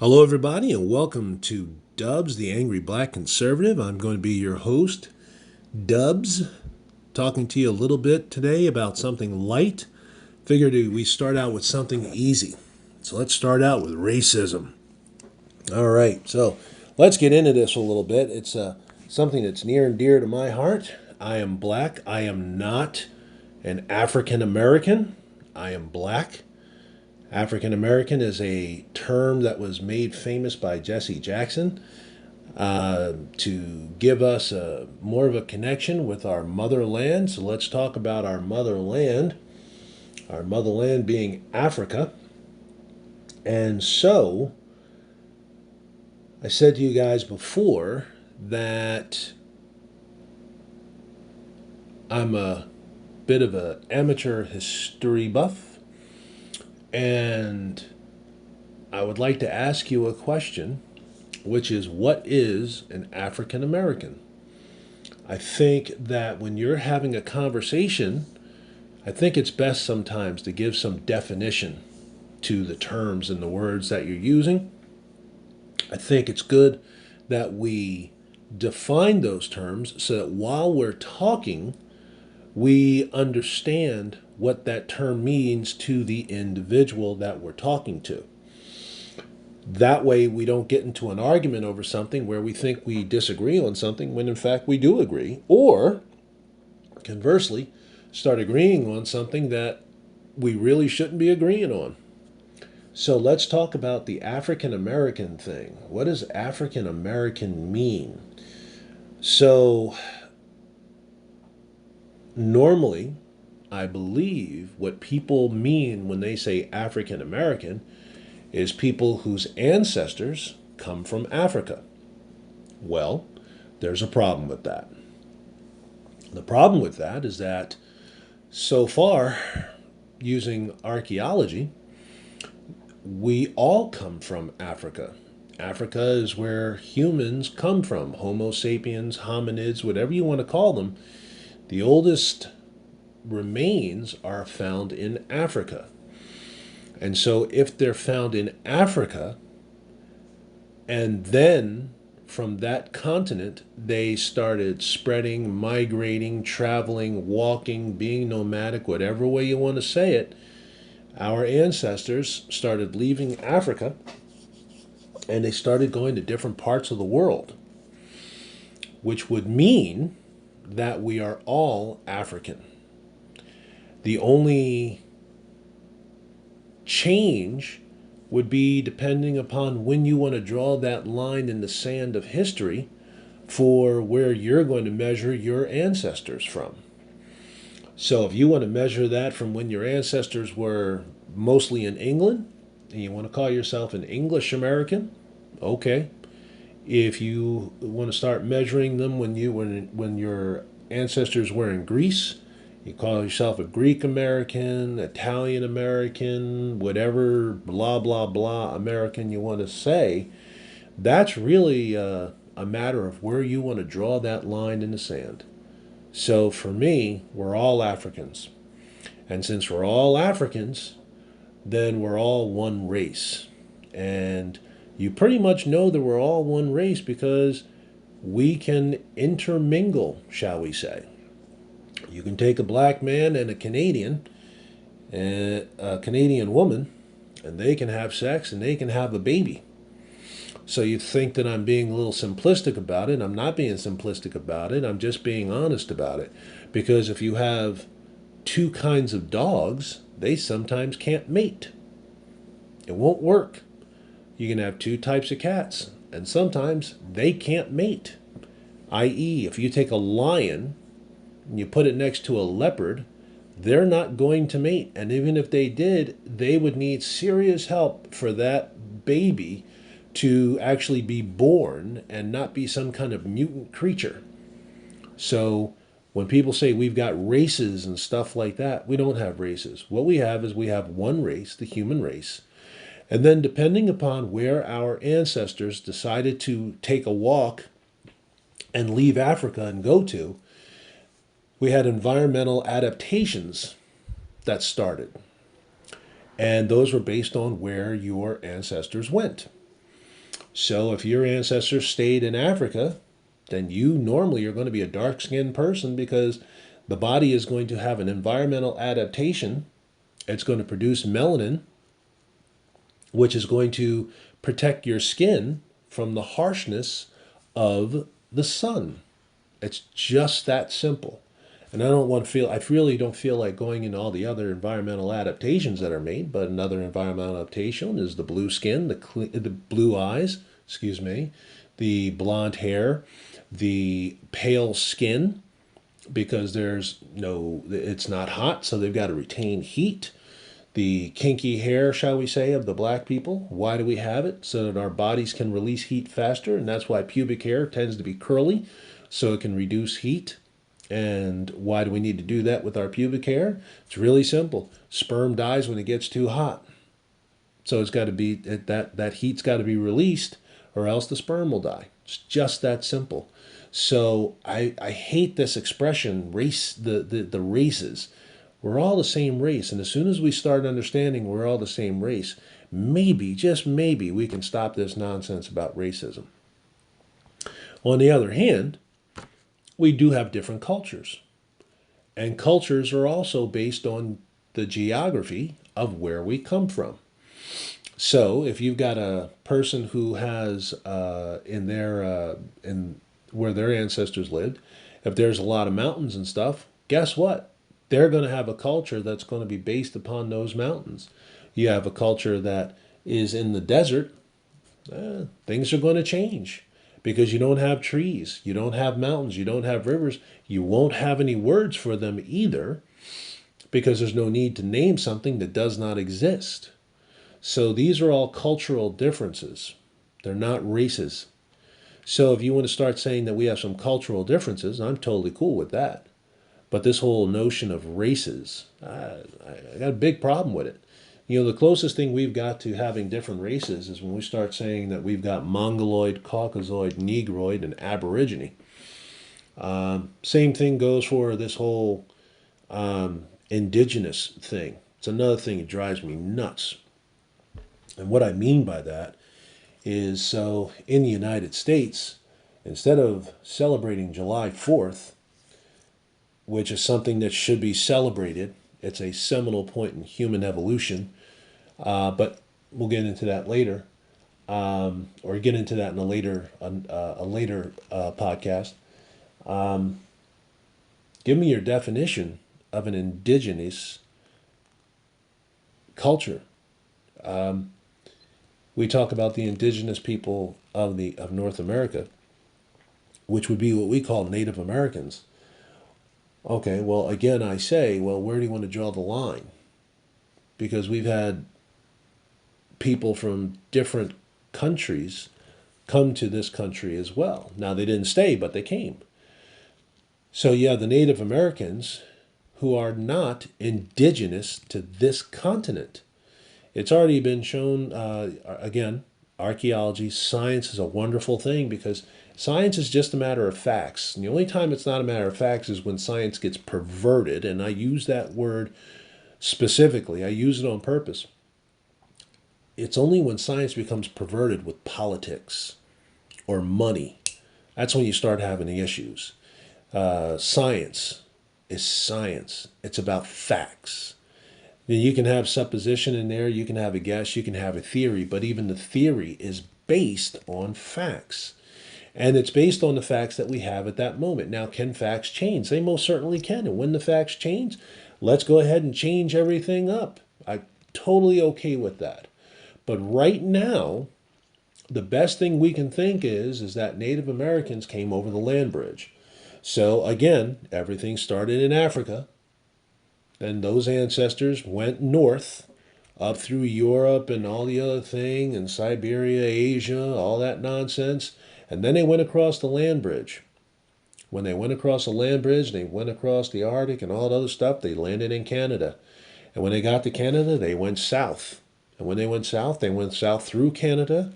Hello, everybody, and welcome to Dubs, the Angry Black Conservative. I'm going to be your host, Dubs, talking to you a little bit today about something light. Figured we start out with something easy. So let's start out with racism. All right, so let's get into this a little bit. It's something that's near and dear to my heart. I am black. I am not an African American. I am black. African American is a term that was made famous by Jesse Jackson to give us more of a connection with our motherland. So let's talk about our motherland being Africa. And so I said to you guys before that I'm a bit of an amateur history buff, and I would like to ask you a question, which is what is an African American? I think that when you're having a conversation, I think it's best sometimes to give some definition to the terms and the words that you're using. I think it's good that we define those terms so that while we're talking, we understand what that term means to the individual that we're talking to. That way, we don't get into an argument over something where we think we disagree on something when in fact we do agree, or conversely, start agreeing on something that we really shouldn't be agreeing on. So let's talk about the African American thing. What does African American mean? So, normally, I believe what people mean when they say African American is people whose ancestors come from Africa. Well, there's a problem with that. The problem with that is that so far, using archaeology, we all come from Africa. Africa is where humans come from. Homo sapiens, hominids, whatever you want to call them. The oldest remains are found in Africa. And so, if they're found in Africa, and then from that continent, they started spreading, migrating, traveling, walking, being nomadic, whatever way you want to say it, our ancestors started leaving Africa and they started going to different parts of the world, which would mean that we are all African. The only change would be depending upon when you want to draw that line in the sand of history for where you're going to measure your ancestors from. So if you want to measure that from when your ancestors were mostly in England and you want to call yourself an English American, okay. If you want to start measuring them when your ancestors were in Greece, you call yourself a Greek American, Italian American, whatever blah blah blah American you want to say. That's really a matter of where you want to draw that line in the sand. So for me, we're all Africans. And since we're all Africans, then we're all one race. And you pretty much know that we're all one race because we can intermingle, shall we say. You can take a black man and a Canadian woman, and they can have sex and they can have a baby. So you think that I'm being a little simplistic about it. I'm not being simplistic about it. I'm just being honest about it. Because if you have two kinds of dogs, they sometimes can't mate. It won't work. You can have two types of cats, and sometimes they can't mate. I.e., if you take a lion and you put it next to a leopard, they're not going to mate. And even if they did, they would need serious help for that baby to actually be born and not be some kind of mutant creature. So when people say we've got races and stuff like that, we don't have races. What we have is we have one race, the human race. And then depending upon where our ancestors decided to take a walk and leave Africa and go to, we had environmental adaptations that started. And those were based on where your ancestors went. So if your ancestors stayed in Africa, then you normally are going to be a dark skinned person because the body is going to have an environmental adaptation. It's going to produce melanin, which is going to protect your skin from the harshness of the sun. It's just that simple. And I really don't feel like going into all the other environmental adaptations that are made, but another environmental adaptation is the blue skin, the blue eyes, excuse me, the blonde hair, the pale skin, because it's not hot, so they've got to retain heat. The kinky hair, shall we say, of the black people. Why do we have it? So that our bodies can release heat faster, and that's why pubic hair tends to be curly, so it can reduce heat. And why do we need to do that with our pubic hair? It's really simple. Sperm dies when it gets too hot. So it's got to be that heat's got to be released, or else the sperm will die. It's just that simple. So I hate this expression, the races. We're all the same race, and as soon as we start understanding we're all the same race, maybe, just maybe, we can stop this nonsense about racism. On the other hand, we do have different cultures. And cultures are also based on the geography of where we come from. So if you've got a person who has in where their ancestors lived, if there's a lot of mountains and stuff, guess what? They're going to have a culture that's going to be based upon those mountains. You have a culture that is in the desert, things are going to change because you don't have trees, you don't have mountains, you don't have rivers, you won't have any words for them either because there's no need to name something that does not exist. So these are all cultural differences. They're not races. So if you want to start saying that we have some cultural differences, I'm totally cool with that. But this whole notion of races, I got a big problem with it. The closest thing we've got to having different races is when we start saying that we've got Mongoloid, Caucasoid, Negroid, and Aborigine. Same thing goes for this whole indigenous thing. It's another thing that drives me nuts. And what I mean by that is, so in the United States, instead of celebrating July 4th, which is something that should be celebrated, it's a seminal point in human evolution, but we'll get into that later, or get into that in a later podcast. Give me your definition of an indigenous culture. We talk about the indigenous people of North America, which would be what we call Native Americans. Okay, well, again, I say, well, where do you want to draw the line? Because we've had people from different countries come to this country as well. Now, they didn't stay, but they came. So you have the Native Americans who are not indigenous to this continent. It's already been shown, again, archaeology, science is a wonderful thing because science is just a matter of facts. And the only time it's not a matter of facts is when science gets perverted, and I use that word specifically. I use it on purpose. It's only when science becomes perverted with politics or money. That's when you start having the issues. Science is science. It's about facts. You can have supposition in there, you can have a guess, you can have a theory, but even the theory is based on facts. And it's based on the facts that we have at that moment. Now, can facts change? They most certainly can. And when the facts change, let's go ahead and change everything up. I'm totally okay with that. But right now, the best thing we can think is that Native Americans came over the land bridge. So again, everything started in Africa. Then those ancestors went north, up through Europe and all the other thing, and Siberia, Asia, all that nonsense. And then they went across the land bridge. When they went across the land bridge, they went across the Arctic and all the other stuff, they landed in Canada. And when they got to Canada, they went south. And when they went south through Canada,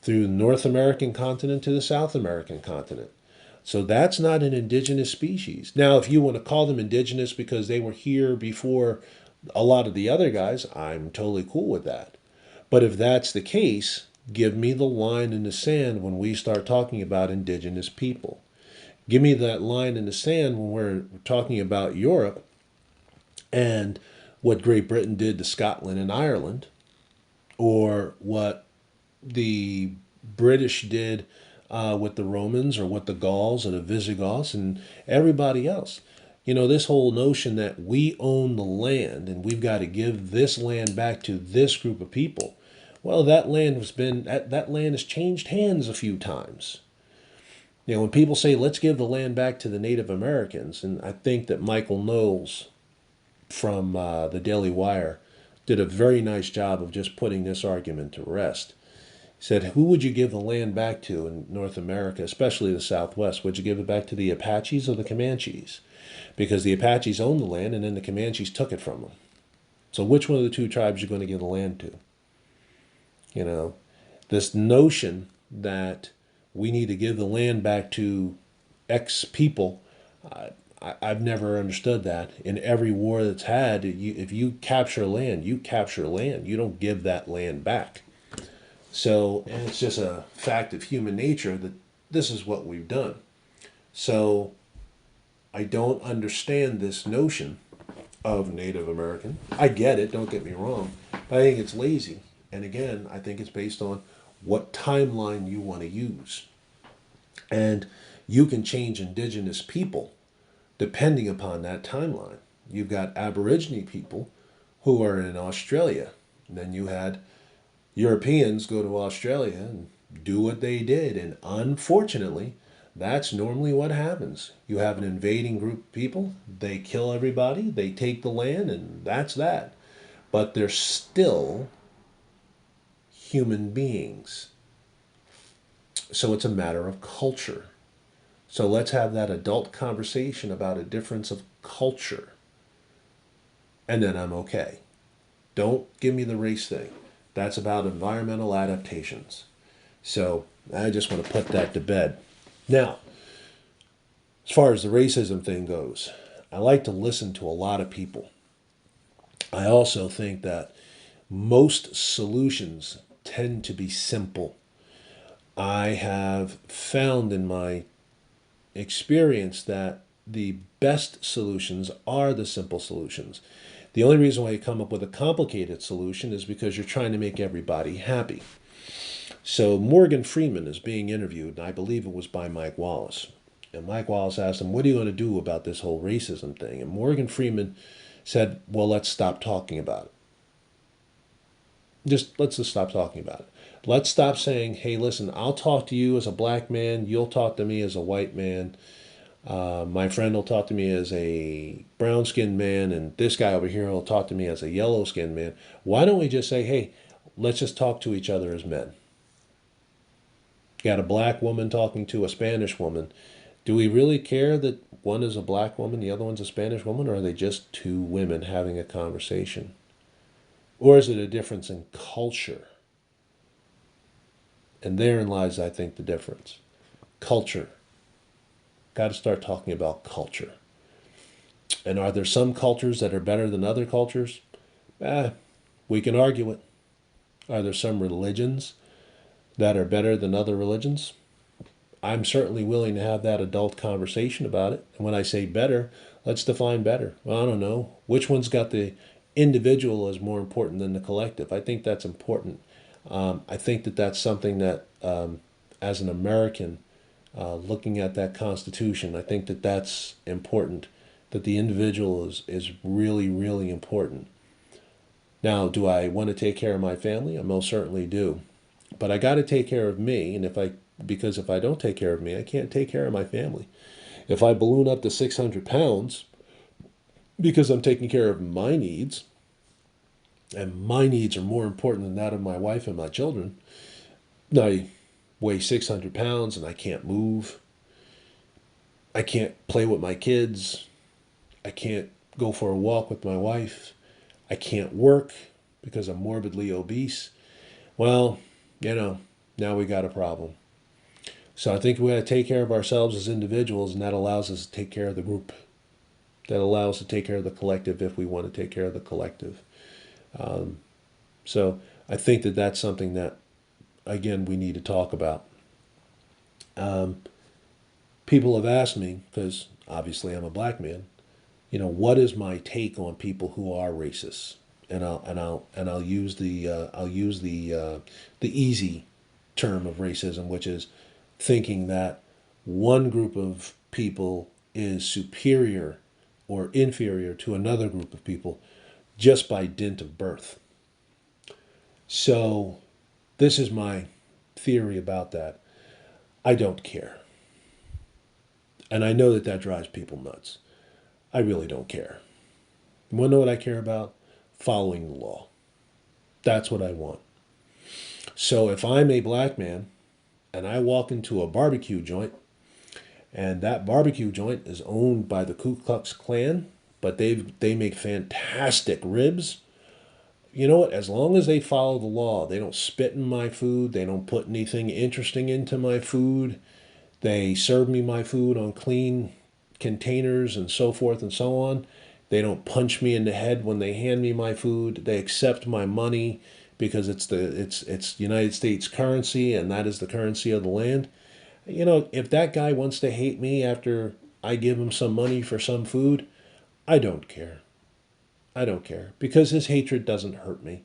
through the North American continent to the South American continent. So that's not an indigenous species. Now, if you want to call them indigenous because they were here before a lot of the other guys, I'm totally cool with that. But if that's the case, Give me the line in the sand when we start talking about indigenous people. Give me that line in the sand when we're talking about Europe and what Great Britain did to Scotland and Ireland, or what the British did with the Romans, or what the Gauls and the Visigoths and everybody else. You know, this whole notion that we own the land and we've got to give this land back to this group of people. Well, that land has changed hands a few times. You know, when people say let's give the land back to the Native Americans, and I think that Michael Knowles from the Daily Wire did a very nice job of just putting this argument to rest. He said, who would you give the land back to in North America, especially the Southwest? Would you give it back to the Apaches or the Comanches? Because the Apaches owned the land and then the Comanches took it from them. So which one of the two tribes are you going to give the land to? You know, this notion that we need to give the land back to X people, I've never understood that. In every war that's had, if you capture land, you capture land. You don't give that land back. So, and it's just a fact of human nature that this is what we've done. So, I don't understand this notion of Native American. I get it, don't get me wrong, but I think it's lazy. And again, I think it's based on what timeline you want to use. And you can change indigenous people depending upon that timeline. You've got Aborigine people who are in Australia. And then you had Europeans go to Australia and do what they did. And unfortunately, that's normally what happens. You have an invading group of people, they kill everybody, they take the land, and that's that. But they're still human beings. So it's a matter of culture. So let's have that adult conversation about a difference of culture. And then I'm okay. Don't give me the race thing. That's about environmental adaptations. So I just want to put that to bed. Now, as far as the racism thing goes, I like to listen to a lot of people. I also think that most solutions tend to be simple. I have found in my experience that the best solutions are the simple solutions. The only reason why you come up with a complicated solution is because you're trying to make everybody happy. So Morgan Freeman is being interviewed, and I believe it was by Mike Wallace. And Mike Wallace asked him, what are you going to do about this whole racism thing? And Morgan Freeman said, well, let's stop talking about it. Let's just stop talking about it. Let's stop saying, hey, listen, I'll talk to you as a black man, you'll talk to me as a white man, my friend will talk to me as a brown-skinned man, and this guy over here will talk to me as a yellow-skinned man. Why don't we just say, hey, let's just talk to each other as men? You got a black woman talking to a Spanish woman. Do we really care that one is a black woman, the other one's a Spanish woman, or are they just two women having a conversation? Or is it a difference in culture? And therein lies, I think, the difference. Culture. Got to start talking about culture. And are there some cultures that are better than other cultures? We can argue it. Are there some religions that are better than other religions? I'm certainly willing to have that adult conversation about it. And when I say better, let's define better. Well, I don't know. Which one's got the individual as more important than the collective? I think that's important. I think that that's something that, as an American, looking at that Constitution, I think that that's important, that the individual is really, really important. Now, do I want to take care of my family? I most certainly do. But I got to take care of me, and because if I don't take care of me, I can't take care of my family. If I balloon up to 600 pounds because I'm taking care of my needs, and my needs are more important than that of my wife and my children, I weigh 600 pounds and I can't move. I can't play with my kids. I can't go for a walk with my wife. I can't work because I'm morbidly obese. Well, now we got a problem. So I think we got to take care of ourselves as individuals, and that allows us to take care of the group. That allows us to take care of the collective if we want to take care of the collective. So I think that that's something that again, we need to talk about. People have asked me, because obviously I'm a black man, what is my take on people who are racist? And I'll use the easy term of racism, which is thinking that one group of people is superior or inferior to another group of people just by dint of birth. So this is my theory about that. I don't care. And I know that that drives people nuts. I really don't care. You want to know what I care about? Following the law. That's what I want. So if I'm a black man and I walk into a barbecue joint and that barbecue joint is owned by the Ku Klux Klan, but they make fantastic ribs, you know what? As long as they follow the law, they don't spit in my food, they don't put anything interesting into my food, they serve me my food on clean containers and so forth and so on. They don't punch me in the head when they hand me my food. They accept my money because it's United States currency and that is the currency of the land. If that guy wants to hate me after I give him some money for some food, I don't care. I don't care because his hatred doesn't hurt me.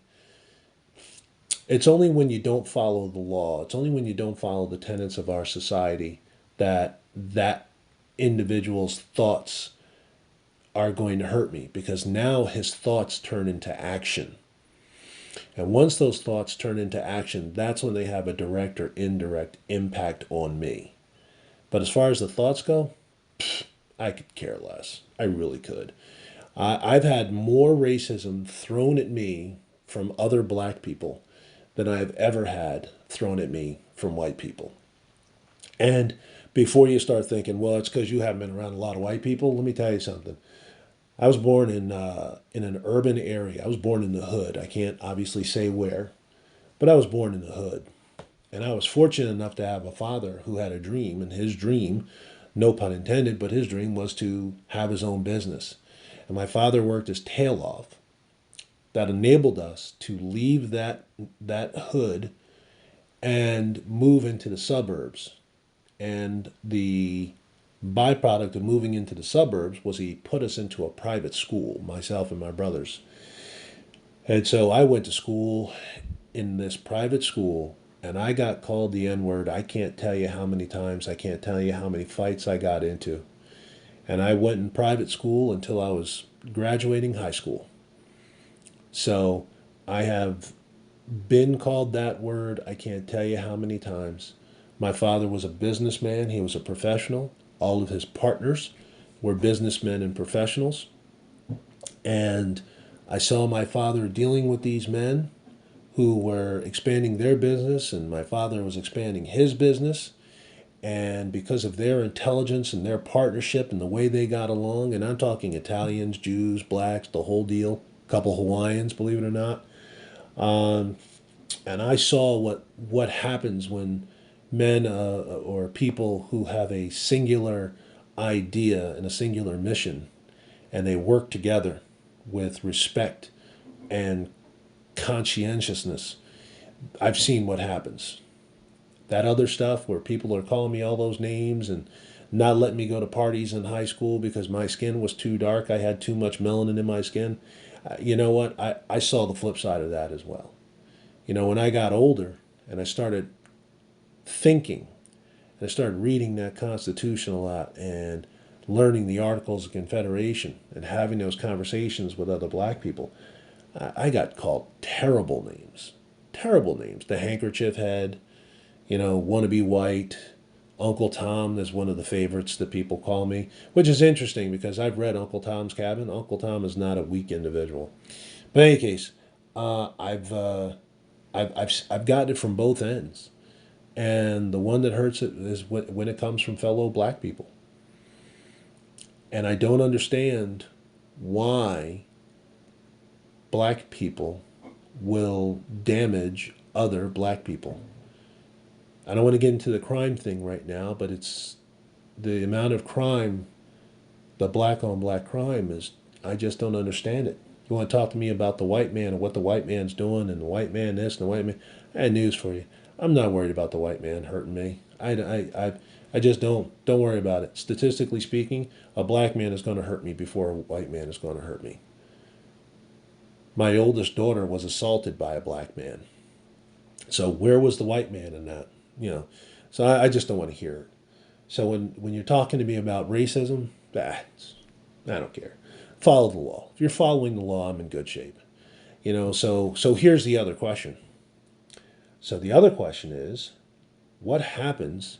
It's only when you don't follow the law, it's only when you don't follow the tenets of our society that individual's thoughts are going to hurt me because now his thoughts turn into action. And once those thoughts turn into action, that's when they have a direct or indirect impact on me. But as far as the thoughts go, I could care less. I really could. I've had more racism thrown at me from other black people than I've ever had thrown at me from white people. And before you start thinking, well, it's because you haven't been around a lot of white people, let me tell you something. I was born in an urban area. I was born in the hood. I can't obviously say where, but I was born in the hood. And I was fortunate enough to have a father who had a dream, and his dream, no pun intended, but his dream was to have his own business. And my father worked his tail off. That enabled us to leave that hood and move into the suburbs. And the byproduct of moving into the suburbs was he put us into a private school, myself and my brothers. And so I went to school in this private school and I got called the N word. I can't tell you how many times, I can't tell you how many fights I got into. And I went in private school until I was graduating high school. So I have been called that word, I can't tell you how many times. My father was a businessman, he was a professional. All of his partners were businessmen and professionals. And I saw my father dealing with these men who were expanding their business, and my father was expanding his business. And because of their intelligence and their partnership and the way they got along, and I'm talking Italians, Jews, blacks, the whole deal, a couple Hawaiians, believe it or not. And I saw what happens when men or people who have a singular idea and a singular mission, and they work together with respect and conscientiousness. I've seen what happens. That other stuff where people are calling me all those names and not letting me go to parties in high school because my skin was too dark, I had too much melanin in my skin. You know what? I saw the flip side of that as well. When I got older and I started thinking, and I started reading that Constitution a lot and learning the Articles of Confederation and having those conversations with other black people, I got called terrible names. Terrible names. The handkerchief head, wannabe white. Uncle Tom is one of the favorites that people call me, which is interesting because I've read Uncle Tom's Cabin. Uncle Tom is not a weak individual. But in any case, I've gotten it from both ends. And the one that hurts it is when it comes from fellow black people. And I don't understand why black people will damage other black people. I don't want to get into the crime thing right now, but it's the amount of crime, the black on black crime is, I just don't understand it. You want to talk to me about the white man and what the white man's doing and the white man this and the white man, I had news for you. I'm not worried about the white man hurting me. I just don't worry about it. Statistically speaking, a black man is going to hurt me before a white man is going to hurt me. My oldest daughter was assaulted by a black man. So where was the white man in that? You know, so I just don't want to hear it. So when you're talking to me about racism, I don't care. Follow the law. If you're following the law, I'm in good shape. So here's the other question. So the other question is, what happens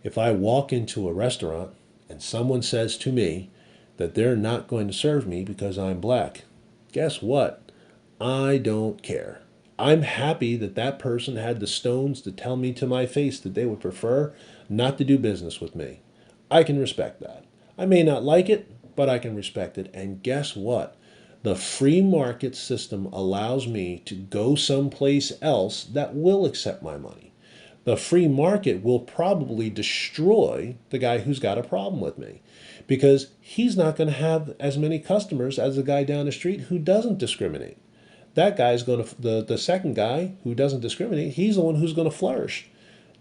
if I walk into a restaurant and someone says to me that they're not going to serve me because I'm black? Guess what? I don't care. I'm happy that that person had the stones to tell me to my face that they would prefer not to do business with me. I can respect that. I may not like it, but I can respect it. And guess what? The free market system allows me to go someplace else that will accept my money. The free market will probably destroy the guy who's got a problem with me because he's not going to have as many customers as the guy down the street who doesn't discriminate. That guy's going to, the second guy who doesn't discriminate, he's the one who's going to flourish.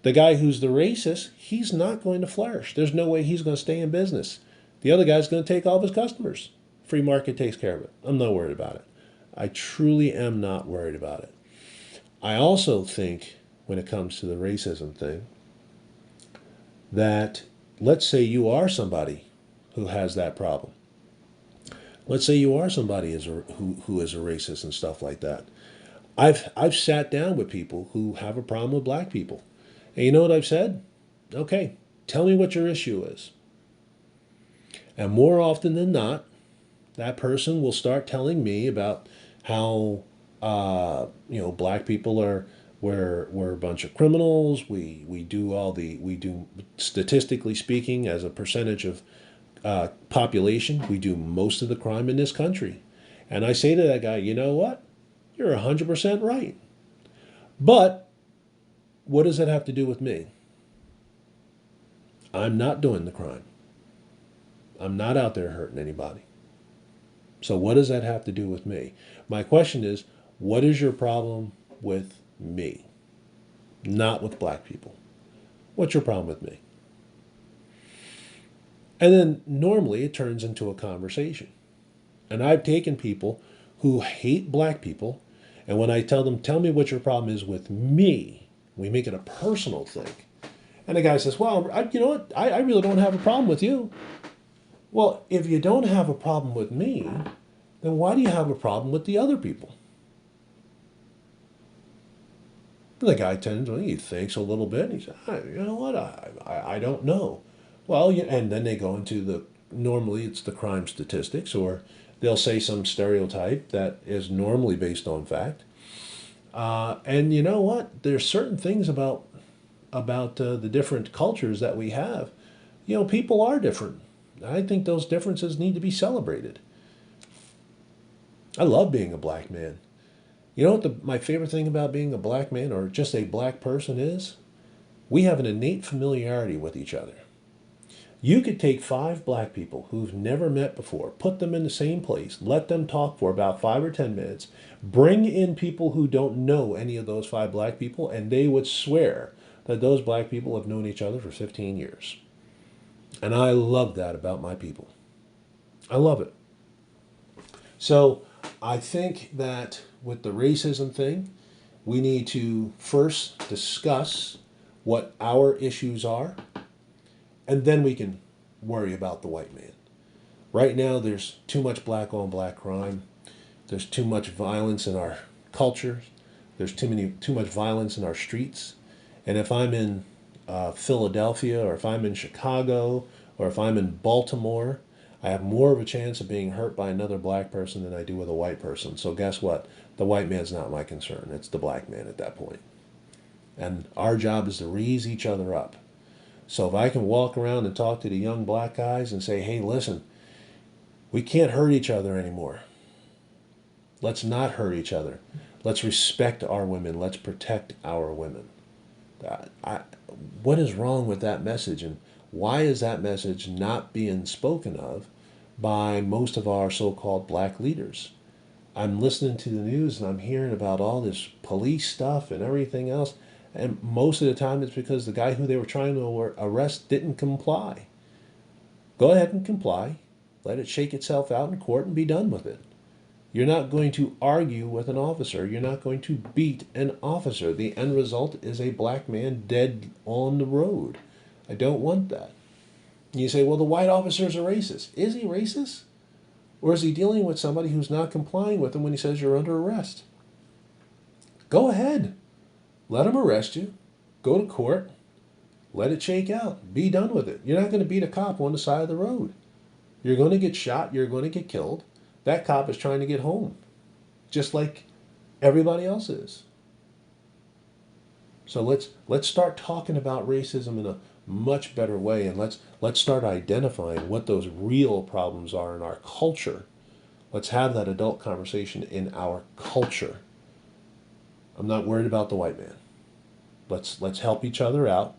The guy who's the racist, he's not going to flourish. There's no way he's going to stay in business. The other guy's going to take all of his customers. Free market takes care of it. I'm not worried about it. I truly am not worried about it. I also think when it comes to the racism thing that let's say you are somebody who has that problem. Let's say you are somebody who is a racist and stuff like that. I've sat down with people who have a problem with black people. And you know what I've said? Okay, tell me what your issue is. And more often than not, that person will start telling me about how black people are we're a bunch of criminals. We do statistically speaking as a percentage of population, we do most of the crime in this country. And I say to that guy, you know what? You're 100% right. But what does that have to do with me? I'm not doing the crime. I'm not out there hurting anybody. So what does that have to do with me? My question is, what is your problem with me? Not with black people. What's your problem with me? And then normally it turns into a conversation. And I've taken people who hate black people, and when I tell them, tell me what your problem is with me, we make it a personal thing. And the guy says, well, you know what? I really don't have a problem with you. Well, if you don't have a problem with me, then why do you have a problem with the other people? And the guy he thinks a little bit, and he says, you know what? I don't know. Well, and then they go into normally it's the crime statistics, or they'll say some stereotype that is normally based on fact. And you know what? There's certain things about the different cultures that we have. People are different. I think those differences need to be celebrated. I love being a black man. You know what my favorite thing about being a black man or just a black person is? We have an innate familiarity with each other. You could take 5 black people who've never met before, put them in the same place, let them talk for about 5 or 10 minutes, bring in people who don't know any of those 5 black people, and they would swear that those black people have known each other for 15 years. And I love that about my people. I love it. So I think that with the racism thing, we need to first discuss what our issues are, and then we can worry about the white man. Right now, there's too much black on black crime. There's too much violence in our culture. There's too much violence in our streets. And if I'm in Philadelphia, or if I'm in Chicago, or if I'm in Baltimore, I have more of a chance of being hurt by another black person than I do with a white person. So guess what? The white man's not my concern. It's the black man at that point. And our job is to raise each other up. So if I can walk around and talk to the young black guys and say, hey, listen, we can't hurt each other anymore. Let's not hurt each other. Let's respect our women. Let's protect our women. What is wrong with that message? And why is that message not being spoken of by most of our so-called black leaders? I'm listening to the news and I'm hearing about all this police stuff and everything else. And most of the time it's because the guy who they were trying to arrest didn't comply. Go ahead and comply. Let it shake itself out in court and be done with it. You're not going to argue with an officer. You're not going to beat an officer. The end result is a black man dead on the road. I don't want that. You say, well, the white officer's a racist. Is he racist? Or is he dealing with somebody who's not complying with him when he says you're under arrest? Go ahead. Let him arrest you. Go to court. Let it shake out. Be done with it. You're not going to beat a cop on the side of the road. You're going to get shot. You're going to get killed. That cop is trying to get home, just like everybody else is. So let's start talking about racism in a much better way, and let's start identifying what those real problems are in our culture. Let's have that adult conversation in our culture. I'm not worried about the white man. Let's help each other out,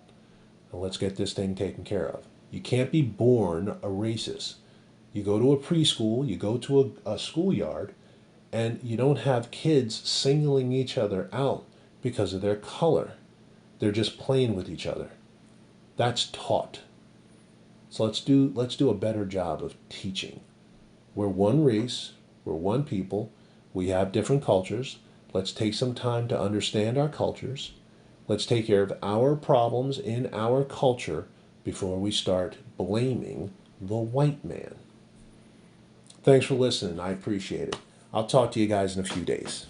and let's get this thing taken care of. You can't be born a racist. You go to a preschool, you go to a schoolyard, and you don't have kids singling each other out because of their color. They're just playing with each other. That's taught. So let's do a better job of teaching. We're one race, we're one people, we have different cultures. Let's take some time to understand our cultures. Let's take care of our problems in our culture before we start blaming the white man. Thanks for listening. I appreciate it. I'll talk to you guys in a few days.